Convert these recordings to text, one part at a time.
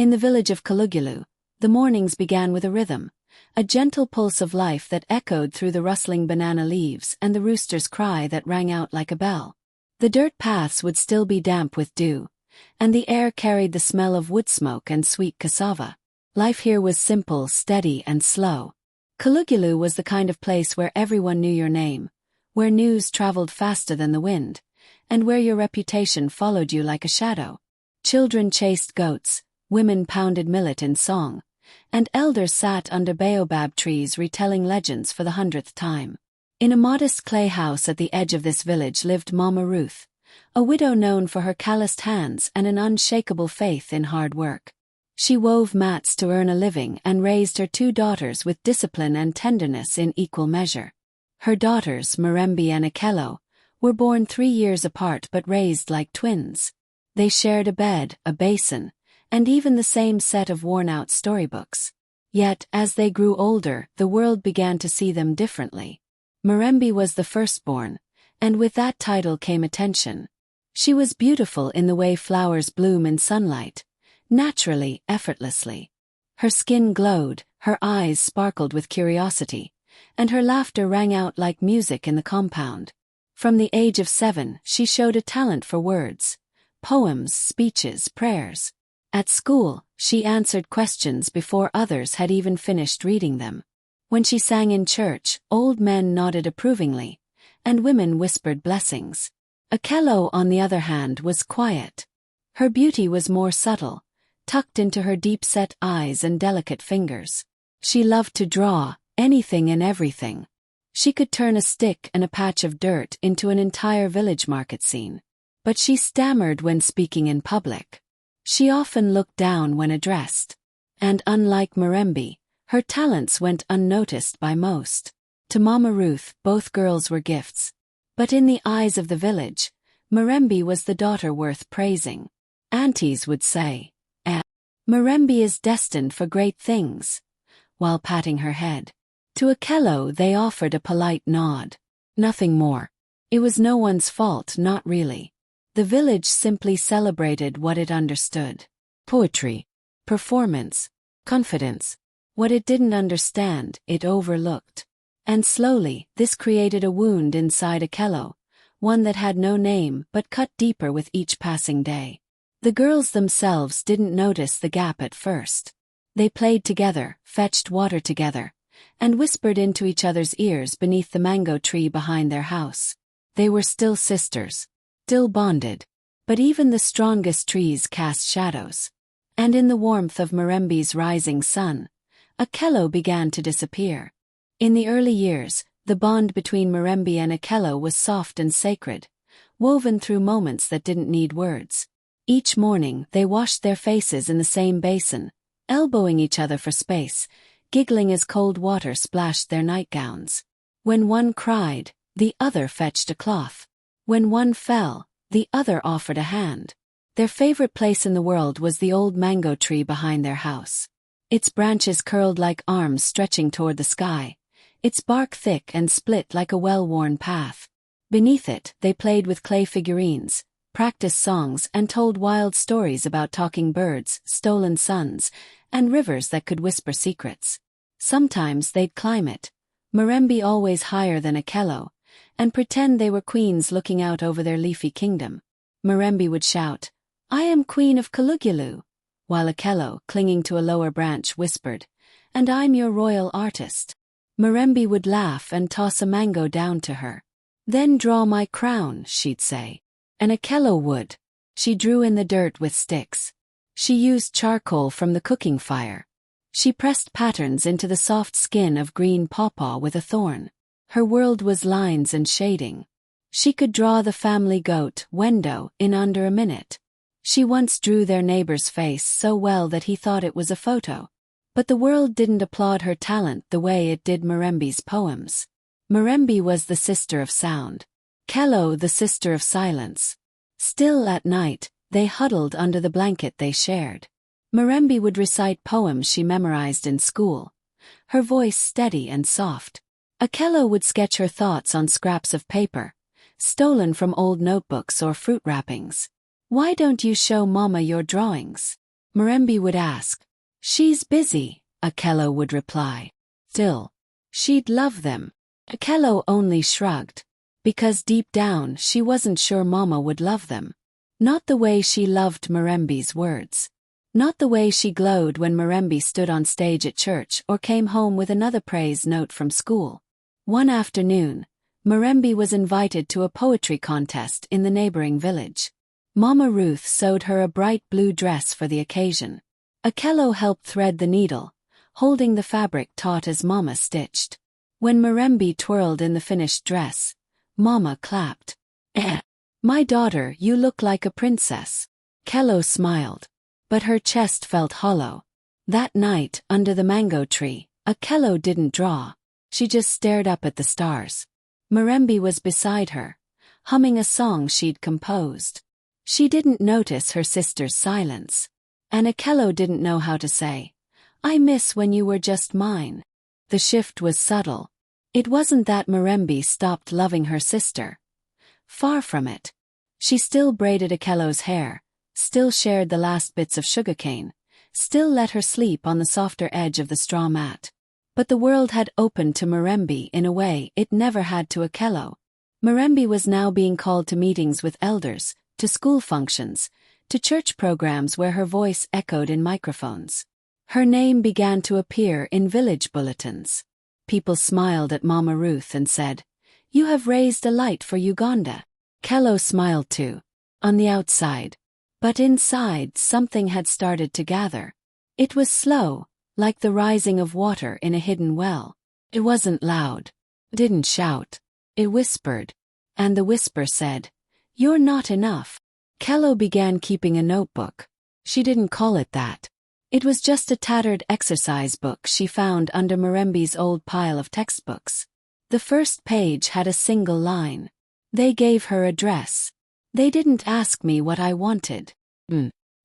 In the village of Caligulu, the mornings began with a rhythm, a gentle pulse of life that echoed through the rustling banana leaves and the rooster's cry that rang out like a bell. The dirt paths would still be damp with dew, and the air carried the smell of wood smoke and sweet cassava. Life here was simple, steady, and slow. Caligulu was the kind of place where everyone knew your name, where news traveled faster than the wind, and where your reputation followed you like a shadow. Children chased goats, women pounded millet in song, and elders sat under baobab trees retelling legends for the 100th time. In a modest clay house at the edge of this village lived Mama Ruth, a widow known for her calloused hands and an unshakable faith in hard work. She wove mats to earn a living and raised her 2 daughters with discipline and tenderness in equal measure. Her daughters, Mirembe and Akello, were born 3 years apart but raised like twins. They shared a bed, a basin, and even the same set of worn-out storybooks. Yet, as they grew older, the world began to see them differently. Mirembe was the firstborn, and with that title came attention. She was beautiful in the way flowers bloom in sunlight, naturally, effortlessly. Her skin glowed, her eyes sparkled with curiosity, and her laughter rang out like music in the compound. From the age of 7, she showed a talent for words, poems, speeches, prayers. At school, she answered questions before others had even finished reading them. When she sang in church, old men nodded approvingly, and women whispered blessings. Akello, on the other hand, was quiet. Her beauty was more subtle, tucked into her deep-set eyes and delicate fingers. She loved to draw, anything and everything. She could turn a stick and a patch of dirt into an entire village market scene. But she stammered when speaking in public. She often looked down when addressed. And unlike Mirembe, her talents went unnoticed by most. To Mama Ruth, both girls were gifts. But in the eyes of the village, Mirembe was the daughter worth praising. Aunties would say, Mirembe is destined for great things, while patting her head. To Akello they offered a polite nod. Nothing more. It was no one's fault, not really. The village simply celebrated what it understood. Poetry, performance, confidence. What it didn't understand, it overlooked. And slowly, this created a wound inside Akello, one that had no name but cut deeper with each passing day. The girls themselves didn't notice the gap at first. They played together, fetched water together, and whispered into each other's ears beneath the mango tree behind their house. They were still sisters, still bonded. But even the strongest trees cast shadows. And in the warmth of Mirembe's rising sun, Akello began to disappear. In the early years, the bond between Mirembe and Akello was soft and sacred, woven through moments that didn't need words. Each morning they washed their faces in the same basin, elbowing each other for space, giggling as cold water splashed their nightgowns. When one cried, the other fetched a cloth. When one fell, the other offered a hand. Their favorite place in the world was the old mango tree behind their house. Its branches curled like arms stretching toward the sky, its bark thick and split like a well-worn path. Beneath it, they played with clay figurines, practiced songs and told wild stories about talking birds, stolen suns, and rivers that could whisper secrets. Sometimes they'd climb it, Mirembe always higher than Akello, and pretend they were queens looking out over their leafy kingdom. Mirembe would shout, "I am queen of Caligulu," while Akello, clinging to a lower branch, whispered, "And I'm your royal artist." Mirembe would laugh and toss a mango down to her. "Then draw my crown," she'd say. And Akello would. She drew in the dirt with sticks. She used charcoal from the cooking fire. She pressed patterns into the soft skin of green pawpaw with a thorn. Her world was lines and shading. She could draw the family goat, Wendo, in under a minute. She once drew their neighbor's face so well that he thought it was a photo. But the world didn't applaud her talent the way it did Mirembe's poems. Mirembe was the sister of sound. Akello the sister of silence. Still at night, they huddled under the blanket they shared. Mirembe would recite poems she memorized in school, her voice steady and soft. Akello would sketch her thoughts on scraps of paper, stolen from old notebooks or fruit wrappings. "Why don't you show Mama your drawings?" Mirembe would ask. She's busy, Okello would reply. Still, she'd love them. Okello only shrugged. Because deep down she wasn't sure Mama would love them. Not the way she loved Mirembe's words. Not the way she glowed when Mirembe stood on stage at church or came home with another praise note from school. One afternoon, Mirembe was invited to a poetry contest in the neighboring village. Mama Ruth sewed her a bright blue dress for the occasion. Okello helped thread the needle, holding the fabric taut as Mama stitched. When Mirembe twirled in the finished dress, Mama clapped. My daughter, you look like a princess. Okello smiled. But her chest felt hollow. That night, under the mango tree, Okello didn't draw. She just stared up at the stars. Mirembe was beside her, humming a song she'd composed. She didn't notice her sister's silence. And Okello didn't know how to say, I miss when you were just mine. The shift was subtle. It wasn't that Mirembe stopped loving her sister. Far from it. She still braided Okello's hair, still shared the last bits of sugarcane, still let her sleep on the softer edge of the straw mat. But the world had opened to Mirembe in a way it never had to Okello. Mirembe was now being called to meetings with elders, to school functions, to church programs where her voice echoed in microphones. Her name began to appear in village bulletins. People smiled at Mama Ruth and said, You have raised a light for Uganda. Okello smiled too. On the outside. But inside something had started to gather. It was slow, like the rising of water in a hidden well. It wasn't loud. It didn't shout. It whispered. And the whisper said, You're not enough. Okello began keeping a notebook. She didn't call it that. It was just a tattered exercise book she found under Mirembe's old pile of textbooks. The first page had a single line. They gave her a dress. They didn't ask me what I wanted.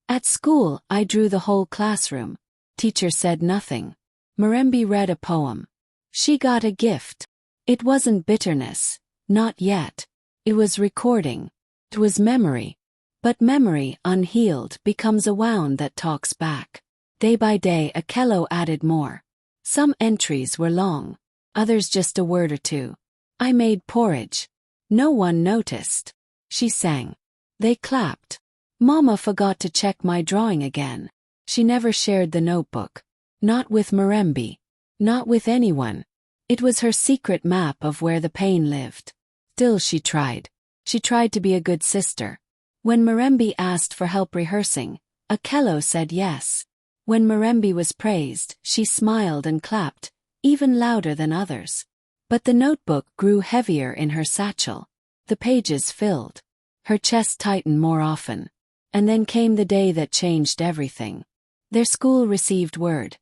At school, I drew the whole classroom. Teacher said nothing. Mirembe read a poem. She got a gift. It wasn't bitterness. Not yet. It was recording. It was memory. But memory, unhealed, becomes a wound that talks back. Day by day, Okello added more. Some entries were long. Others just a word or two. I made porridge. No one noticed. She sang. They clapped. Mama forgot to check my drawing again. She never shared the notebook. Not with Mirembe. Not with anyone. It was her secret map of where the pain lived. Still she tried. She tried to be a good sister. When Mirembe asked for help rehearsing, Okello said yes. When Mirembe was praised, she smiled and clapped, even louder than others. But the notebook grew heavier in her satchel. The pages filled. Her chest tightened more often. And then came the day that changed everything. Their school received word.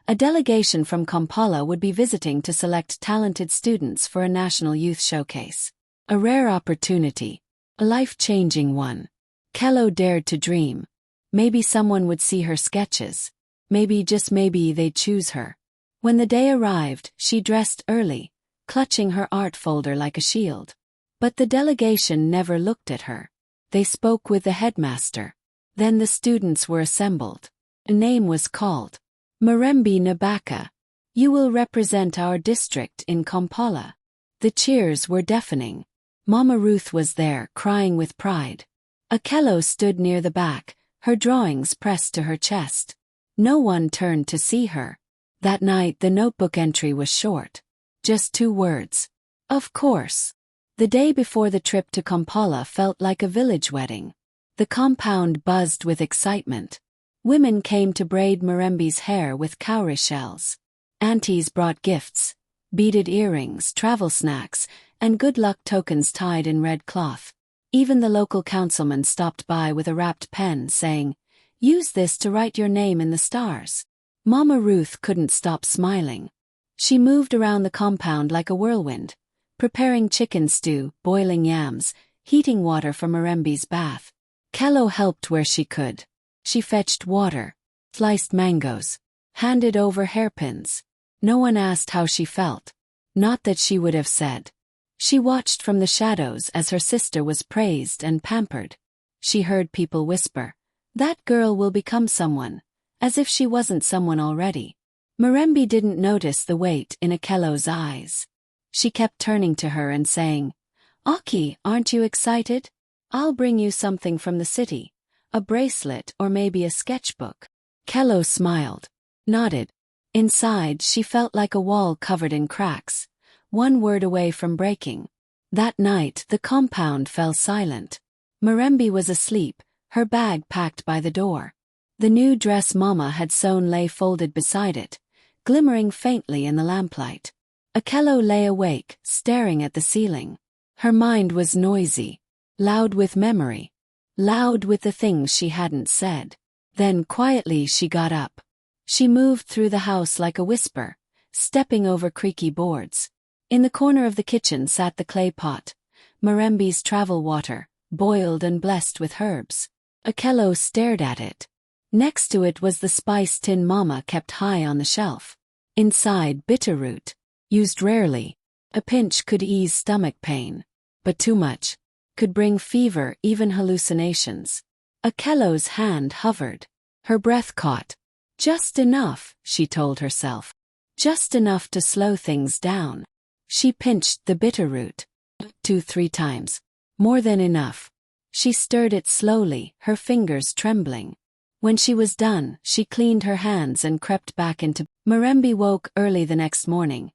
A delegation from Kampala would be visiting to select talented students for a national youth showcase. A rare opportunity. A life-changing one. Okello dared to dream. Maybe someone would see her sketches. Maybe, just maybe, they'd choose her. When the day arrived, she dressed early, clutching her art folder like a shield. But the delegation never looked at her. They spoke with the headmaster. Then the students were assembled. A name was called. Mirembe Nabaka. You will represent our district in Kampala. The cheers were deafening. Mama Ruth was there, crying with pride. Okello stood near the back, her drawings pressed to her chest. No one turned to see her. That night the notebook entry was short. Just 2 words. Of course. The day before the trip to Kampala felt like a village wedding. The compound buzzed with excitement. Women came to braid Mirembe's hair with cowrie shells. Aunties brought gifts, beaded earrings, travel snacks, and good luck tokens tied in red cloth. Even the local councilman stopped by with a wrapped pen saying, Use this to write your name in the stars. Mama Ruth couldn't stop smiling. She moved around the compound like a whirlwind, preparing chicken stew, boiling yams, heating water for Mirembe's bath. Okello helped where she could. She fetched water, sliced mangoes, handed over hairpins. No one asked how she felt. Not that she would have said. She watched from the shadows as her sister was praised and pampered. She heard people whisper, That girl will become someone. as if she wasn't someone already. Mirembe didn't notice the weight in Akello's eyes. She kept turning to her and saying, "Aki, aren't you excited? I'll bring you something from the city, a bracelet or maybe a sketchbook." Akello smiled, nodded. Inside, she felt like a wall covered in cracks, one word away from breaking. That night, the compound fell silent. Mirembe was asleep, her bag packed by the door. The new dress Mama had sewn lay folded beside it, glimmering faintly in the lamplight. Akello lay awake, staring at the ceiling. Her mind was noisy, loud with memory, loud with the things she hadn't said. Then quietly she got up. She moved through the house like a whisper, stepping over creaky boards. In the corner of the kitchen sat the clay pot, Mirembe's travel water, boiled and blessed with herbs. Akello stared at it. Next to it was the spice tin Mama kept high on the shelf. Inside, bitterroot, used rarely. A pinch could ease stomach pain, but too much could bring fever, even hallucinations. Akello's hand hovered. Her breath caught. Just enough, she told herself. Just enough to slow things down. She pinched the bitterroot 2-3 times. More than enough. She stirred it slowly, her fingers trembling. When she was done, she cleaned her hands and crept back into bed. Mirembe woke early the next morning,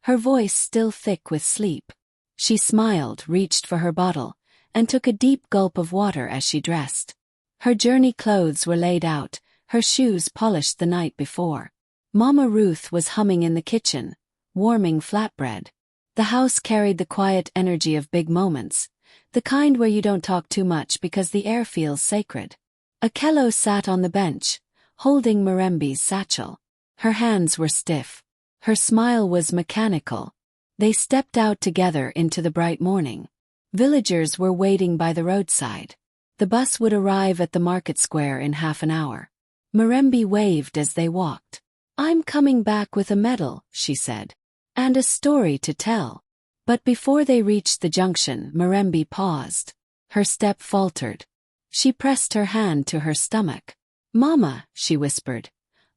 her voice still thick with sleep. She smiled, reached for her bottle, and took a deep gulp of water as she dressed. Her journey clothes were laid out, her shoes polished the night before. Mama Ruth was humming in the kitchen, warming flatbread. The house carried the quiet energy of big moments, the kind where you don't talk too much because the air feels sacred. Akello sat on the bench, holding Mirembe's satchel. Her hands were stiff. Her smile was mechanical. They stepped out together into the bright morning. Villagers were waiting by the roadside. The bus would arrive at the market square in half an hour. Mirembe waved as they walked. "I'm coming back with a medal," she said. "And a story to tell." But before they reached the junction, Mirembe paused. Her step faltered. She pressed her hand to her stomach. "Mama," she whispered,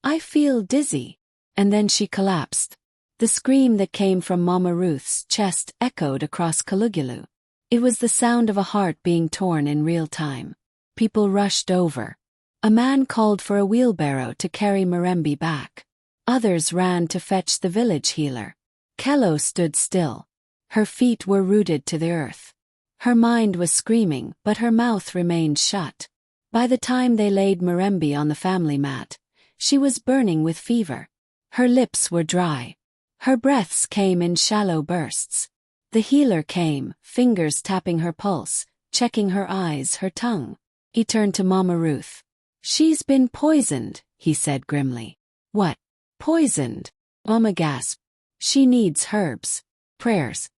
"I feel dizzy." And then she collapsed. The scream that came from Mama Ruth's chest echoed across Caligulu. It was the sound of a heart being torn in real time. People rushed over. A man called for a wheelbarrow to carry Mirembe back. Others ran to fetch the village healer. Akello stood still. Her feet were rooted to the earth. Her mind was screaming, but her mouth remained shut. By the time they laid Mirembe on the family mat, she was burning with fever. Her lips were dry. Her breaths came in shallow bursts. The healer came, fingers tapping her pulse, checking her eyes, her tongue. He turned to Mama Ruth. "She's been poisoned," he said grimly. "What? Poisoned?" Mama gasped. "She needs herbs, prayers,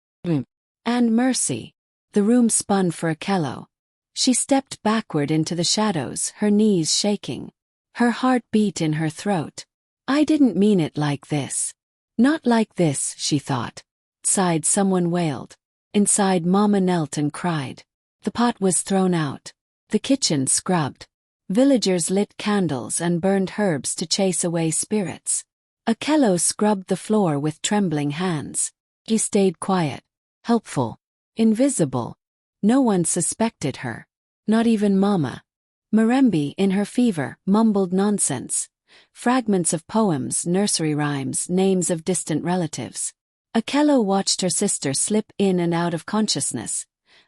and mercy." The room spun for Akello. She stepped backward into the shadows, her knees shaking. Her heart beat in her throat. "I didn't mean it like this. Not like this," she thought. Outside, someone wailed. Inside, Mama knelt and cried. The pot was thrown out. The kitchen scrubbed. Villagers lit candles and burned herbs to chase away spirits. Akello scrubbed the floor with trembling hands. He stayed quiet, helpful, invisible. No one suspected her. Not even Mama. Mirembe, in her fever, mumbled nonsense. Fragments of poems, nursery rhymes, names of distant relatives. Akello watched her sister slip in and out of consciousness.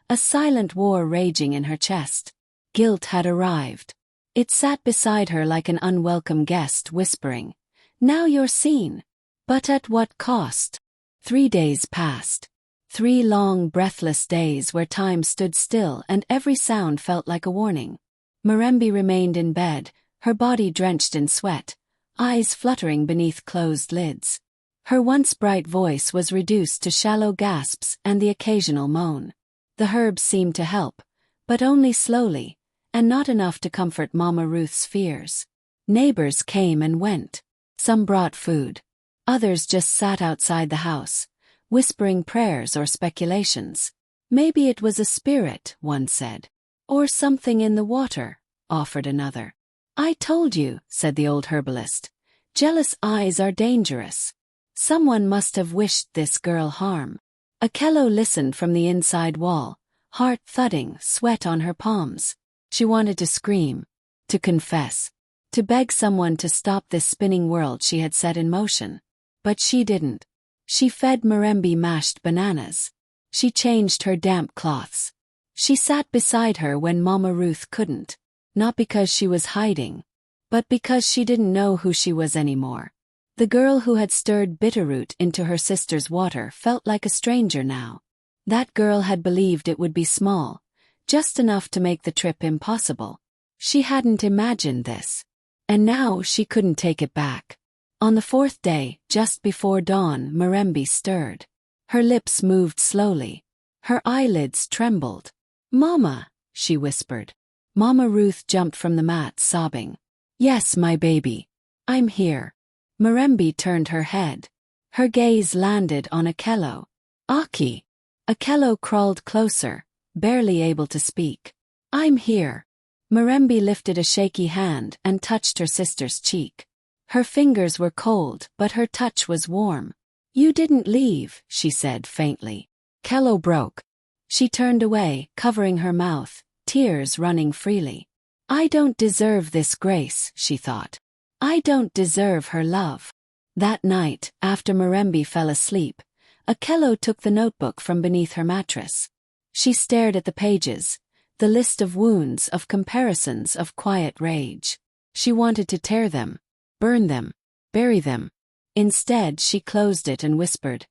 A silent war raging in her chest. Guilt had arrived. It sat beside her like an unwelcome guest, whispering, "Now you're seen." But at what cost? 3 days passed. 3 long, breathless days where time stood still and every sound felt like a warning. Mirembe remained in bed, her body drenched in sweat, eyes fluttering beneath closed lids. Her once bright voice was reduced to shallow gasps and the occasional moan. The herbs seemed to help, but only slowly, and not enough to comfort Mama Ruth's fears. Neighbors came and went. Some brought food. Others just sat outside the house, whispering prayers or speculations. "Maybe it was a spirit," one said. "Or something in the water," offered another. I told you, said the old herbalist. Jealous eyes are dangerous. Someone must have wished this girl harm. Akello listened from the inside wall, heart thudding, sweat on her palms. She wanted to scream, to confess, to beg someone to stop this spinning world she had set in motion. But she didn't. She fed Mirembe mashed bananas. She changed her damp cloths. She sat beside her when Mama Ruth couldn't. Not because she was hiding, but because she didn't know who she was anymore. The girl who had stirred bitterroot into her sister's water felt like a stranger now. That girl had believed it would be small, just enough to make the trip impossible. She hadn't imagined this. And now she couldn't take it back. On the fourth day, just before dawn, Mirembe stirred. Her lips moved slowly. Her eyelids trembled. "Mama," she whispered. Mama Ruth jumped from the mat, sobbing. "Yes, my baby. I'm here." Mirembe turned her head. Her gaze landed on Akello. "Aki." Akello crawled closer, barely able to speak. "I'm here." Mirembe lifted a shaky hand and touched her sister's cheek. Her fingers were cold, but her touch was warm. "You didn't leave," she said faintly. Akello broke. She turned away, covering her mouth, tears running freely. "I don't deserve this grace," she thought. "I don't deserve her love." That night, after Mirembe fell asleep, Akello took the notebook from beneath her mattress. She stared at the pages, the list of wounds, of comparisons, of quiet rage. She wanted to tear them, burn them, bury them. Instead, she closed it and whispered,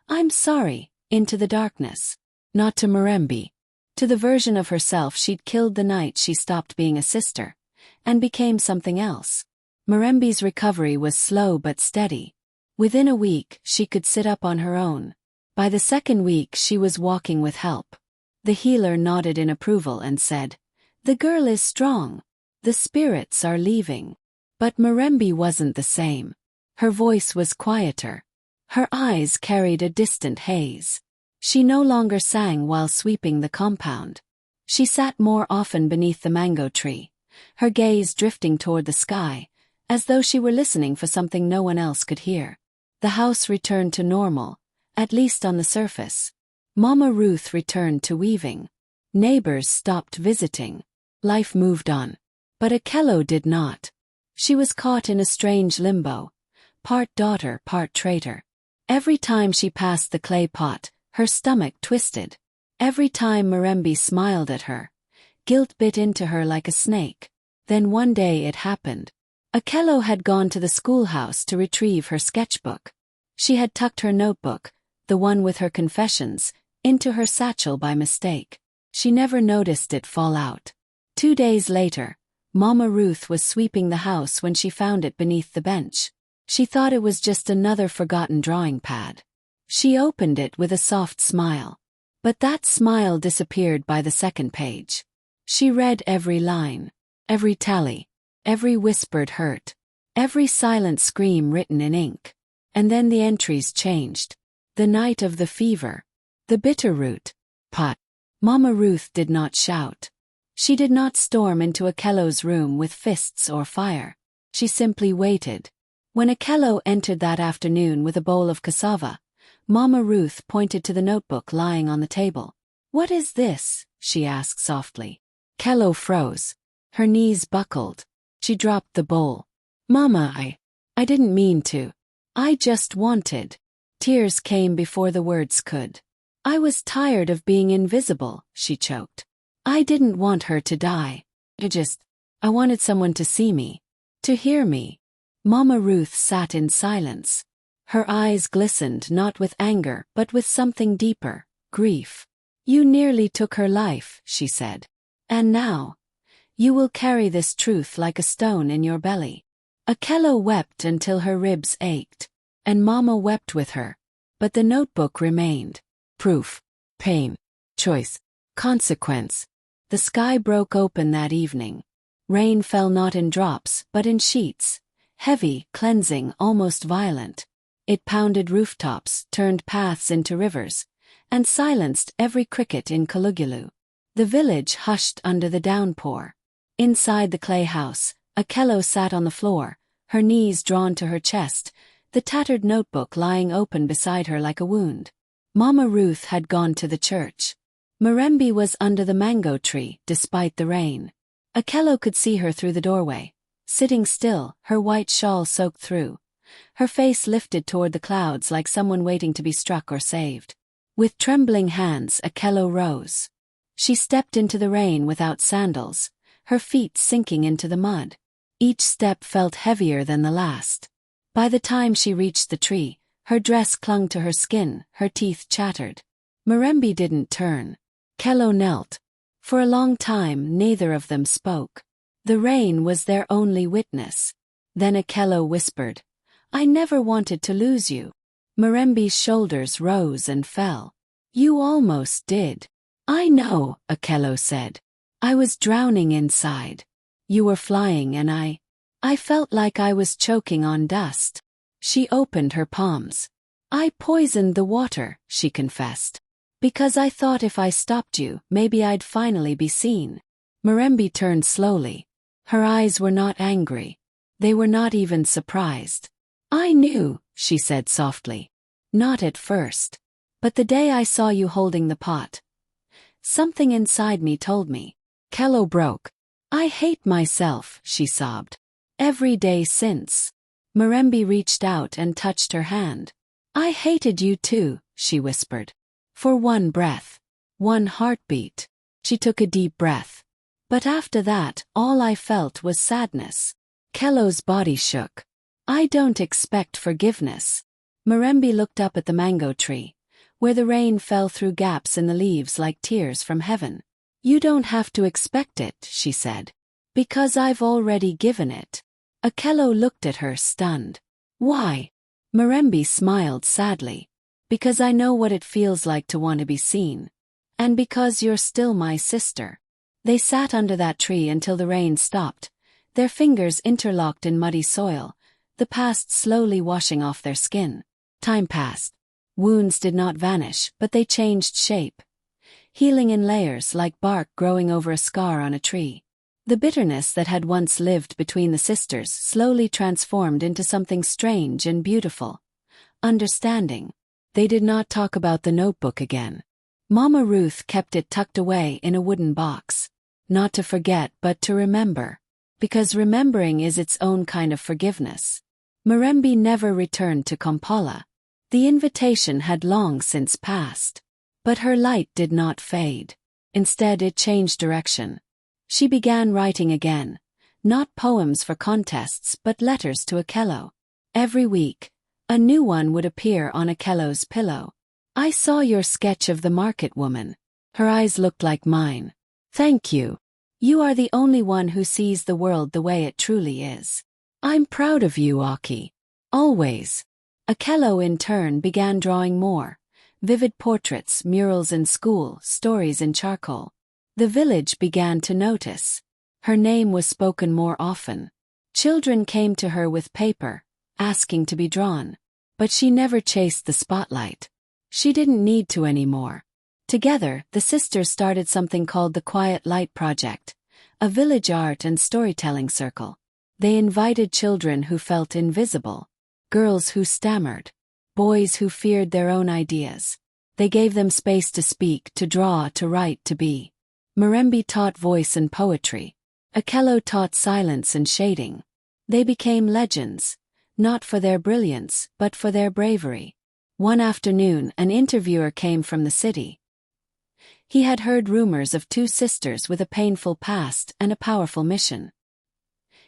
"I'm sorry," into the darkness. Not to Mirembe. To the version of herself she'd killed the night she stopped being a sister, and became something else. Mirembe's recovery was slow but steady. Within a week, she could sit up on her own. By the second week, she was walking with help. The healer nodded in approval and said, "The girl is strong. The spirits are leaving." But Mirembe wasn't the same. Her voice was quieter. Her eyes carried a distant haze. She no longer sang while sweeping the compound. She sat more often beneath the mango tree, her gaze drifting toward the sky, as though she were listening for something no one else could hear. The house returned to normal, at least on the surface. Mama Ruth returned to weaving. Neighbors stopped visiting. Life moved on. But Akello did not. She was caught in a strange limbo, part daughter, part traitor. Every time she passed the clay pot, her stomach twisted. Every time Mirembe smiled at her, guilt bit into her like a snake. Then one day it happened. Akello had gone to the schoolhouse to retrieve her sketchbook. She had tucked her notebook, the one with her confessions, into her satchel by mistake. She never noticed it fall out. 2 days later, Mama Ruth was sweeping the house when she found it beneath the bench. She thought it was just another forgotten drawing pad. She opened it with a soft smile. But that smile disappeared by the second page. She read every line, every tally, every whispered hurt, every silent scream written in ink. And then the entries changed. The night of the fever. The bitterroot. Pot. Mama Ruth did not shout. She did not storm into Akello's room with fists or fire. She simply waited. When Akello entered that afternoon with a bowl of cassava, Mama Ruth pointed to the notebook lying on the table. "What is this?" she asked softly. Akello froze. Her knees buckled. She dropped the bowl. "Mama, I didn't mean to. I just wanted." Tears came before the words could. "I was tired of being invisible," she choked. "I didn't want her to die. I wanted someone to see me, to hear me." Mama Ruth sat in silence. Her eyes glistened not with anger but with something deeper, grief. "You nearly took her life," she said. "And now, you will carry this truth like a stone in your belly." Akello wept until her ribs ached. And Mama wept with her. But the notebook remained. Proof. Pain. Choice. Consequence. The sky broke open that evening. Rain fell not in drops but in sheets. Heavy, cleansing, almost violent. It pounded rooftops, turned paths into rivers, and silenced every cricket in Caligulu. The village hushed under the downpour. Inside the clay house, Akello sat on the floor, her knees drawn to her chest, the tattered notebook lying open beside her like a wound. Mama Ruth had gone to the church. Mirembe was under the mango tree, despite the rain. Akello could see her through the doorway, sitting still, her white shawl soaked through, her face lifted toward the clouds like someone waiting to be struck or saved. With trembling hands, Akello rose. She stepped into the rain without sandals, her feet sinking into the mud. Each step felt heavier than the last. By the time she reached the tree, her dress clung to her skin, her teeth chattered. Mirembe didn't turn. Akello knelt. For a long time, neither of them spoke. The rain was their only witness. Then Akello whispered, "I never wanted to lose you." Mirembe's shoulders rose and fell. "You almost did." "I know," Akello said. "I was drowning inside. You were flying and I felt like I was choking on dust." She opened her palms. "I poisoned the water," she confessed. "Because I thought if I stopped you, maybe I'd finally be seen." Mirembe turned slowly. Her eyes were not angry. They were not even surprised. "I knew," she said softly. "Not at first. But the day I saw you holding the pot, something inside me told me." Akello broke. "I hate myself," she sobbed. "Every day since." Mirembe reached out and touched her hand. "I hated you too," she whispered. "For one breath. One heartbeat." She took a deep breath. "But after that, all I felt was sadness." Akello's body shook. "I don't expect forgiveness." Mirembe looked up at the mango tree, where the rain fell through gaps in the leaves like tears from heaven. "You don't have to expect it," she said. "Because I've already given it." Akello looked at her, stunned. "Why?" Mirembe smiled sadly. "Because I know what it feels like to want to be seen. And because you're still my sister." They sat under that tree until the rain stopped, their fingers interlocked in muddy soil, the past slowly washing off their skin. Time passed. Wounds did not vanish, but they changed shape, healing in layers like bark growing over a scar on a tree. The bitterness that had once lived between the sisters slowly transformed into something strange and beautiful. Understanding. They did not talk about the notebook again. Mama Ruth kept it tucked away in a wooden box. Not to forget but to remember. Because remembering is its own kind of forgiveness. Mirembe never returned to Kampala. The invitation had long since passed. But her light did not fade. Instead it changed direction. She began writing again. Not poems for contests but letters to Akello. Every week, a new one would appear on Akello's pillow. "I saw your sketch of the market woman." Her eyes looked like mine. "Thank you. You are the only one who sees the world the way it truly is. I'm proud of you, Aki. Always." Akello in turn began drawing more. Vivid portraits, murals in school, stories in charcoal. The village began to notice. Her name was spoken more often. Children came to her with paper, asking to be drawn. But she never chased the spotlight. She didn't need to anymore. Together, the sisters started something called the Quiet Light Project, a village art and storytelling circle. They invited children who felt invisible, girls who stammered, boys who feared their own ideas. They gave them space to speak, to draw, to write, to be. Mirembe taught voice and poetry. Akello taught silence and shading. They became legends, not for their brilliance, but for their bravery. One afternoon, an interviewer came from the city. He had heard rumors of two sisters with a painful past and a powerful mission.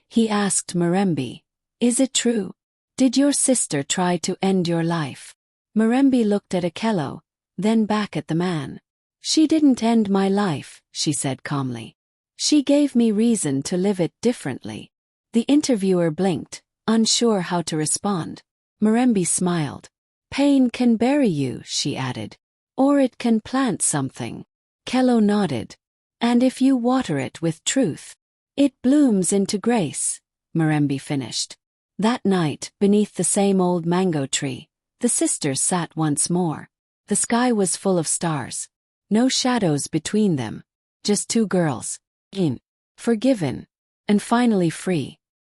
He asked Mirembe, "Is it true? Did your sister try to end your life?" Mirembe looked at Akello, then back at the man. "She didn't end my life," she said calmly. "She gave me reason to live it differently." The interviewer blinked, unsure how to respond. Mirembe smiled. "Pain can bury you," she added. "Or it can plant something." Akello nodded. "And if you water it with truth, it blooms into grace," Mirembe finished. That night, beneath the same old mango tree, the sisters sat once more. The sky was full of stars. No shadows between them. Just two girls. Forgiven. And finally free.